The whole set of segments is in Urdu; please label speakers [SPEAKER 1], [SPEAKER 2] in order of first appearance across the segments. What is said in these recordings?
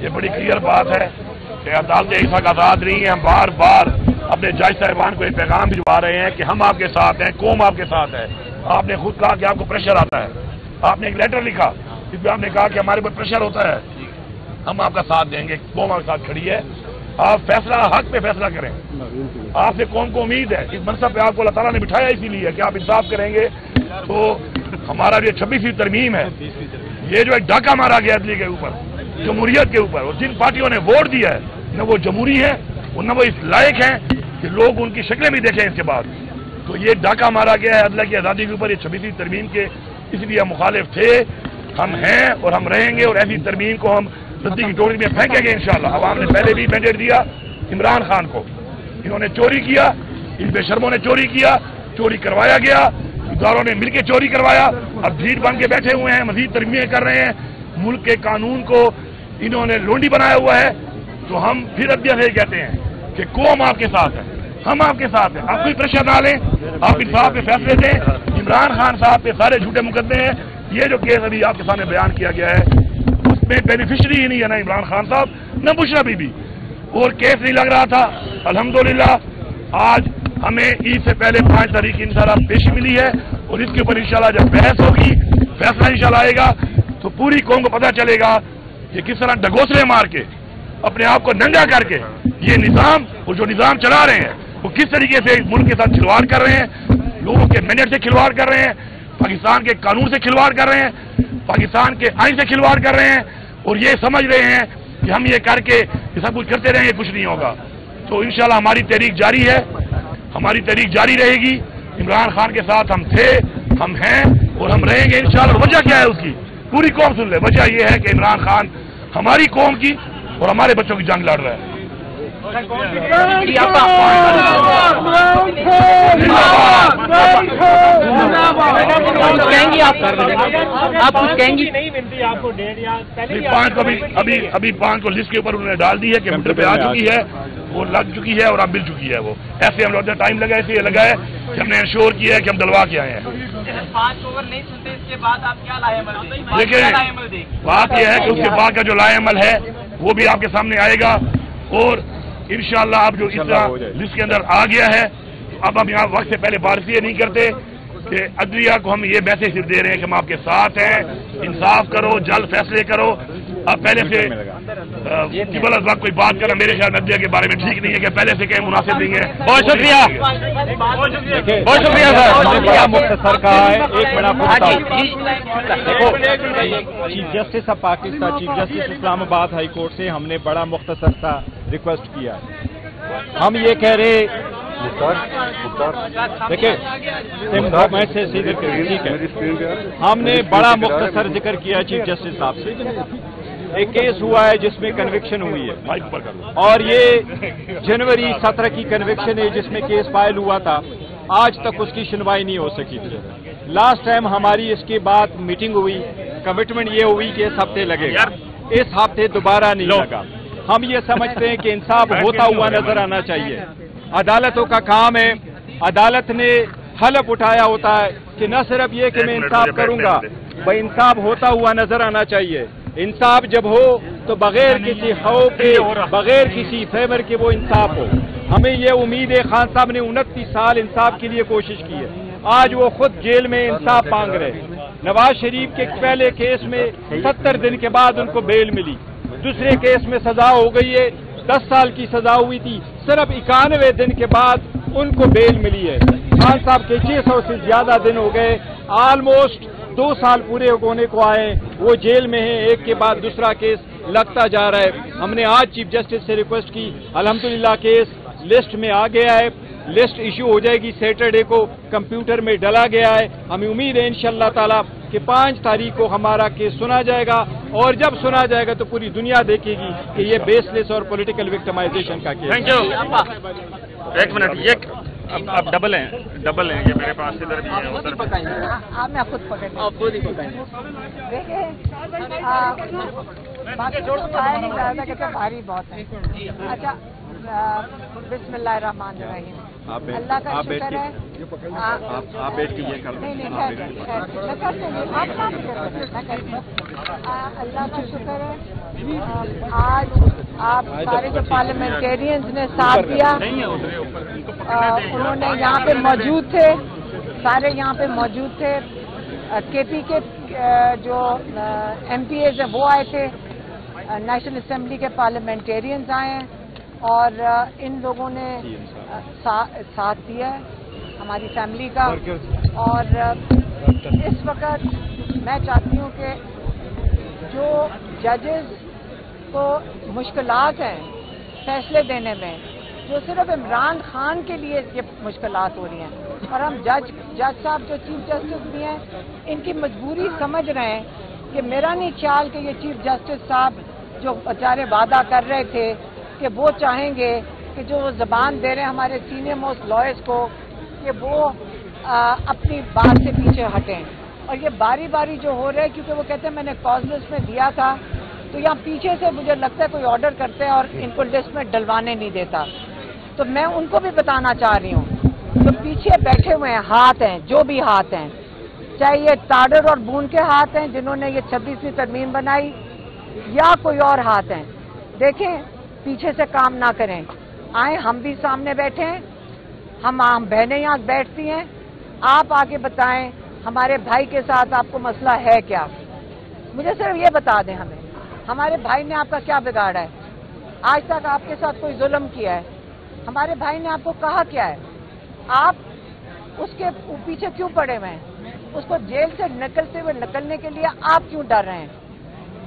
[SPEAKER 1] یہ بڑی کلیئر بات ہے کہ عدالتیں ایک ساتھ آزاد نہیں ہیں. ہم بار بار اپنے جج صاحبان کو یہ پیغام بھجوا رہے ہیں کہ ہم آپ کے ساتھ ہیں, قوم آپ کے ساتھ ہے. آپ نے خود کہا کہ آپ کو پریشر آتا ہے, آپ نے ایک لیٹر لکھا جس میں آپ نے کہا کہ ہمارے اوپر پریشر ہوتا ہے, ہم آپ کا ساتھ دیں گے, قوم آپ کے ساتھ کھڑی ہے. آپ فیصلہ حق پہ فیصلہ کریں. آپ سے قوم کو امید ہے, اس منصب پہ آپ کو اللہ تعالیٰ نے بٹھایا اسی لیے کہ آپ انصاف کریں گے. تو ہمارا جو 26ویں ترمیم ہے, یہ جو ایک ڈاکہ مارا گیا عدلیہ کے اوپر, جمہوریت کے اوپر, اور جن پارٹیوں نے ووٹ دیا ہے نہ وہ جمہوری ہیں اور نہ وہ اس لائق ہیں کہ لوگ ان کی شکلیں بھی دیکھیں اس کے بعد. تو یہ ڈاکہ مارا گیا ہے عدلیہ کی آزادی کے اوپر. یہ 26ویں ترمیم کے اس لیے ہم مخالف تھے, ہم ہیں اور ہم رہیں گے, اور ایسی ترمیم کو ہم ردی کی ٹوکری میں پھینکیں گے انشاءاللہ. عوام نے پہلے بھی مینڈیٹ دیا عمران خان کو, انہوں نے چوری کیا, ان بے شرموں نے چوری کیا, چوری کروایا گیا, اداروں نے مل کے چوری کروایا, اب بھیڑ بن کے بیٹھے ہوئے ہیں, مزید ترمیمیں کر رہے ہیں. ملک کے قانون کو انہوں نے لونڈی بنایا ہوا ہے. تو ہم پھر عدلیہ سے کہتے ہیں کہ قوم آپ کے ساتھ ہے, ہم آپ کے ساتھ ہیں. آپ کوئی پریشر نہ لیں, آپ انصاف پہ فیصلے دیں. عمران خان صاحب پہ سارے جھوٹے مقدمے ہیں. یہ جو کیس ابھی آپ کے سامنے بیان کیا گیا ہے اس میں بینیفیشری ہی نہیں ہے نہ عمران خان صاحب نہ بشرا بی بی, اور کیس نہیں لگ رہا تھا. الحمدللہ آج ہمیں عید سے پہلے 5 تاریخ کی انشاءاللہ پیشی ملی ہے, اور اس کے اوپر انشاءاللہ جب بحث ہوگی, فیصلہ انشاءاللہ آئے گا, تو پوری قوم کو پتہ چلے گا کہ کس طرح ڈگوسلے مار کے اپنے آپ کو ننگا کر کے یہ نظام اور جو نظام چلا رہے ہیں وہ کس طریقے سے ملک کے ساتھ کھلواڑ کر رہے ہیں, لوگوں کے مینڈیٹ سے کھلواڑ کر رہے ہیں, پاکستان کے قانون سے کھلواڑ کر رہے ہیں, پاکستان کے آئین سے کھلواڑ کر رہے ہیں, اور یہ سمجھ رہے ہیں کہ ہم یہ کر کے یہ سب کچھ کرتے رہیں گے, کچھ نہیں ہوگا. تو انشاءاللہ ہماری تحریک جاری ہے, ہماری تحریک جاری رہے گی. عمران خان کے ساتھ ہم تھے, ہم ہیں اور ہم رہیں گے انشاءاللہ. وجہ کیا ہے اس کی پوری قوم سن لے. وجہ یہ ہے کہ عمران خان ہماری قوم کی اور ہمارے بچوں کی جنگ لڑ رہا ہے. ابھی 5 کو لسٹ کے اوپر انہوں نے ڈال دی ہے کہ مٹر پہ آ چکی ہے, وہ لگ چکی ہے اور اب مل چکی ہے. وہ ایسے ہم لوگ ٹائم لگا, ایسے یہ لگا ہے کہ ہم نے انشور کیا ہے کہ ہم دلوا کے آئے ہیں. دیکھیں بات یہ ہے کہ اس کے بعد کا جو لائے عمل ہے وہ بھی آپ کے سامنے آئے گا, اور انشاءاللہ اب جو اس طرح لسٹ کے اندر آ گیا ہے, اب ہم یہاں وقت سے پہلے بات یہ نہیں کرتے کہ عدلیہ کو ہم یہ میسج دے رہے ہیں کہ ہم آپ کے ساتھ ہیں, انصاف کرو, جلد فیصلے کرو. اب پہلے سے وقت کوئی بات کرنا میرے خیال میں عدلیہ کے بارے میں ٹھیک نہیں ہے کہ پہلے سے کہیں مناسب نہیں ہے.
[SPEAKER 2] بہت شکریہ, بہت شکریہ سر. مختصر کہا ہے ایک بڑا chief justice of Pakistan, chief justice Islamabad high court سے ہم نے بڑا مختصر سا ریکویسٹ کیا. ہم یہ کہہ رہے دیکھیں ہم نے بڑا مختصر ذکر کیا چیف جسٹس صاحب سے. ایک کیس ہوا ہے جس میں کنوکشن ہوئی ہے, اور یہ جنوری 17 کی کنوکشن ہے جس میں کیس فائل ہوا تھا. آج تک اس کی سنوائی نہیں ہو سکی تھی. لاسٹ ٹائم ہماری اس کے بعد میٹنگ ہوئی, کمٹمنٹ یہ ہوئی کہ اس ہفتے لگے گا. اس ہفتے دوبارہ نہیں لگا. ہم یہ سمجھتے ہیں کہ انصاف ہوتا ہوا نظر آنا چاہیے. عدالتوں کا کام ہے, عدالت نے حلف اٹھایا ہوتا ہے کہ نہ صرف یہ کہ میں انصاف کروں گا, بھائی انصاف ہوتا ہوا نظر آنا چاہیے. انصاف جب ہو تو بغیر کسی خوف کے, بغیر کسی فیور کے وہ انصاف ہو. ہمیں یہ امید ہے, خان صاحب نے 29 سال انصاف کے لیے کوشش کی ہے, آج وہ خود جیل میں انصاف مانگ رہے ہیں. نواز شریف کے پہلے کیس میں 70 دن کے بعد ان کو بیل ملی, دوسرے کیس میں سزا ہو گئی ہے, 10 سال کی سزا ہوئی تھی, صرف 91 دن کے بعد ان کو بیل ملی ہے. خان صاحب کے 600 سے زیادہ دن ہو گئے, آلموسٹ 2 سال پورے ہونے کو آئے, وہ جیل میں ہیں, ایک کے بعد دوسرا کیس لگتا جا رہا ہے. ہم نے آج چیف جسٹس سے ریکویسٹ کی, الحمدللہ کیس لسٹ میں آ گیا ہے, لسٹ ایشو ہو جائے گی, سیٹرڈے کو کمپیوٹر میں ڈلا گیا ہے. ہمیں امید ہے انشاءاللہ تعالی کہ 5 تاریخ کو ہمارا کیس سنا جائے گا, اور جب سنا جائے گا تو پوری دنیا دیکھے گی کہ یہ بیس لیس اور پولیٹیکل وکٹمائزیشن کا کیس.
[SPEAKER 3] Thank you. ایک منٹ, یہ اب ڈبل ہیں یہ میرے پاس ادھر بھی ہے, ادھر
[SPEAKER 4] میں خود پکڑ آپ خود ہی پکڑیں. دیکھیں باقی جو کھایا نہیں جا رہا کہ بھاری بہت ہے. اچھا بسم اللہ الرحمن الرحیم. اللہ کا شکر ہے.
[SPEAKER 2] آپ بیٹھ کے یہ کر
[SPEAKER 4] نہیں میں کرتے ہیں, آپ کام کرتے ہیں, اللہ کا شکر ہے آج آپ سارے جو پارلیمنٹیرینز نے ساتھ دیا، انہوں نے یہاں پہ موجود تھے، سارے یہاں پہ موجود تھے، کے پی کے جو ایم پی ایز ہیں وہ آئے تھے، نیشنل اسمبلی کے پارلیمنٹیرینز آئے ہیں، اور ان لوگوں نے ساتھ دیا ہے ہماری فیملی کا. اور اس وقت میں چاہتی ہوں کہ جو ججز کو مشکلات ہیں فیصلے دینے میں، جو صرف عمران خان کے لیے یہ مشکلات ہو رہی ہیں، اور ہم جج صاحب جو چیف جسٹس بھی ہیں ان کی مجبوری سمجھ رہے ہیں کہ میرا نہیں خیال کہ یہ چیف جسٹس صاحب جو بیچارے وعدہ کر رہے تھے کہ وہ چاہیں گے کہ جو زبان دے رہے ہیں ہمارے سینئر موسٹ لائرز کو کہ وہ اپنی بات سے پیچھے ہٹیں. اور یہ باری باری جو ہو رہا ہے، کیونکہ وہ کہتے ہیں میں نے کاز لسٹ میں دیا تھا، تو یہاں پیچھے سے مجھے لگتا ہے کوئی آرڈر کرتے ہیں اور ان کو لسٹ میں ڈلوانے نہیں دیتا. تو میں ان کو بھی بتانا چاہ رہی ہوں جو پیچھے بیٹھے ہوئے ہیں، ہاتھ ہیں جو بھی ہاتھ ہیں، چاہے یہ تاڈر اور بون کے ہاتھ ہیں جنہوں نے یہ 26ویں ترمیم بنائی، یا کوئی اور ہاتھ ہیں، دیکھیں پیچھے سے کام نہ کریں. آئیں ہم بھی سامنے بیٹھے ہیں، ہم بہنیں یہاں بیٹھتی ہیں، آپ آگے بتائیں ہمارے بھائی کے ساتھ آپ کو مسئلہ ہے کیا. مجھے صرف یہ بتا دیں ہمیں، ہمارے بھائی نے آپ کا کیا بگاڑا ہے؟ آج تک آپ کے ساتھ کوئی ظلم کیا ہے؟ ہمارے بھائی نے آپ کو کہا کیا ہے؟ آپ اس کے پیچھے کیوں پڑے ہوئے ہیں؟ اس کو جیل سے نکلنے کے لیے آپ کیوں ڈر رہے ہیں؟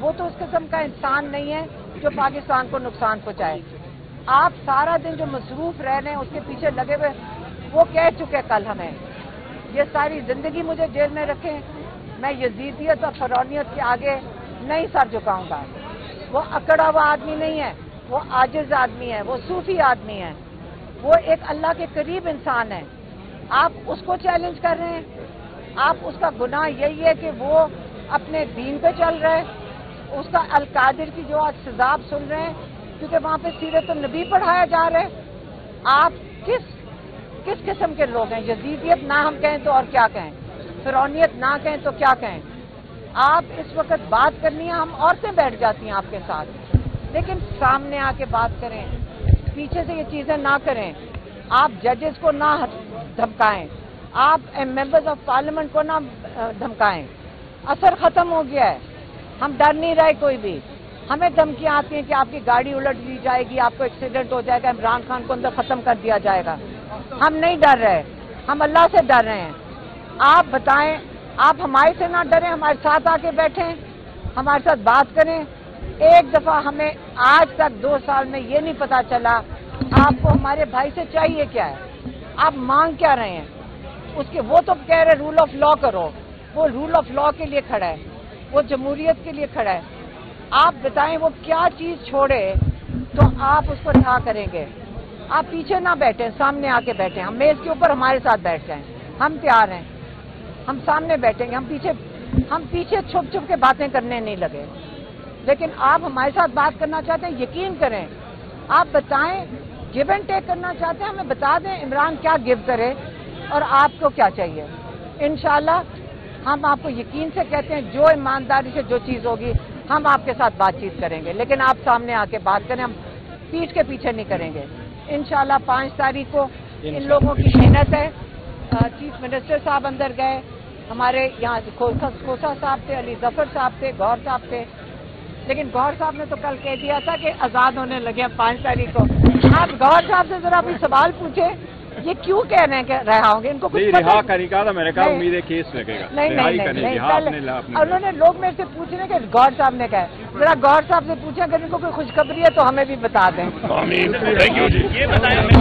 [SPEAKER 4] وہ تو اس قسم کا انسان نہیں ہے جو پاکستان کو نقصان پہنچائے. آپ سارا دن جو مصروف رہ رہے ہیں اس کے پیچھے لگے ہوئے، وہ کہہ چکے کل ہمیں یہ ساری زندگی مجھے جیل میں رکھیں، میں یزیدیت اور فرعونیت کے آگے نہیں سر جھکاؤں گا. وہ اکڑا ہوا آدمی نہیں ہے، وہ عاجز آدمی ہے، وہ صوفی آدمی ہے، وہ ایک اللہ کے قریب انسان ہے. آپ اس کو چیلنج کر رہے ہیں. آپ اس کا گناہ یہی ہے کہ وہ اپنے دین پہ چل رہے ہیں. اس کا القادر کی جو آج سزا سن رہے ہیں کیونکہ وہاں پہ سیرت النبی پڑھایا جا رہا ہے. آپ کس قسم کے لوگ ہیں؟ یزیدیت نہ ہم کہیں تو اور کیا کہیں، فرعونیت نہ کہیں تو کیا کہیں. آپ اس وقت بات کرنی ہے، ہم عورتیں بیٹھ جاتی ہیں آپ کے ساتھ، لیکن سامنے آ کے بات کریں، پیچھے سے یہ چیزیں نہ کریں. آپ ججز کو نہ دھمکائیں، آپ ممبرز آف پارلیمنٹ کو نہ دھمکائیں. اثر ختم ہو گیا ہے، ہم ڈر نہیں رہے کوئی بھی. ہمیں دھمکیاں آتی ہیں کہ آپ کی گاڑی الٹ لی جائے گی، آپ کو ایکسیڈنٹ ہو جائے گا، عمران خان کو اندر ختم کر دیا جائے گا. ہم نہیں ڈر رہے، ہم اللہ سے ڈر رہے ہیں. آپ بتائیں، آپ ہمارے سے نہ ڈریں، ہمارے ساتھ آ کے بیٹھیں، ہمارے ساتھ بات کریں. ایک دفعہ ہمیں آج تک 2 سال میں یہ نہیں پتا چلا آپ کو ہمارے بھائی سے چاہیے کیا ہے، آپ مانگ کیا رہے ہیں. وہ تو کہہ رہے رول آف لا کرو، وہ رول آف لا کے لیے کھڑا ہے، وہ جمہوریت کے لیے کھڑا ہے. آپ بتائیں وہ کیا چیز چھوڑے تو آپ اس کو رہا کریں گے. آپ پیچھے نہ بیٹھیں، سامنے آ کے بیٹھیں. ہم میز کے اوپر ہمارے ساتھ بیٹھ جائیں، ہم تیار ہیں. ہم سامنے بیٹھیں گے، ہم پیچھے چھپ کے باتیں کرنے نہیں لگے. لیکن آپ ہمارے ساتھ بات کرنا چاہتے ہیں، یقین کریں، آپ بتائیں، گیو اینڈ ٹیک کرنا چاہتے ہیں، ہمیں بتا دیں عمران کیا گیو کرے اور آپ کو کیا چاہیے. انشاءاللہ ہم آپ کو یقین سے کہتے ہیں جو ایمانداری سے جو چیز ہوگی ہم آپ کے ساتھ بات چیت کریں گے. لیکن آپ سامنے آ کے بات کریں، ہم پیٹھ کے پیچھے نہیں کریں گے. انشاءاللہ 5 تاریخ کو ان لوگوں کی محنت ہے. چیف منسٹر صاحب اندر گئے، ہمارے یہاں کھوسا صاحب تھے، علی ظفر صاحب تھے، گور صاحب تھے. لیکن گور صاحب نے تو کل کہہ دیا تھا کہ آزاد ہونے لگے 5 تاریخ کو. آپ گور صاحب سے ذرا بھی سوال پوچھیں، یہ کیوں کہہ رہے ہیں کہ رہا ہوں گے؟ ان کو کچھ
[SPEAKER 2] رہا کرنے کا میں نے کہا امید ہے کیس لگے گا.
[SPEAKER 4] نہیں. انہوں نے لوگ میرے سے پوچھ رہے کہ گور صاحب نے کہا، ذرا گور صاحب سے پوچھیں اگر ان کو کوئی خوشخبری ہے تو ہمیں بھی بتا دیں.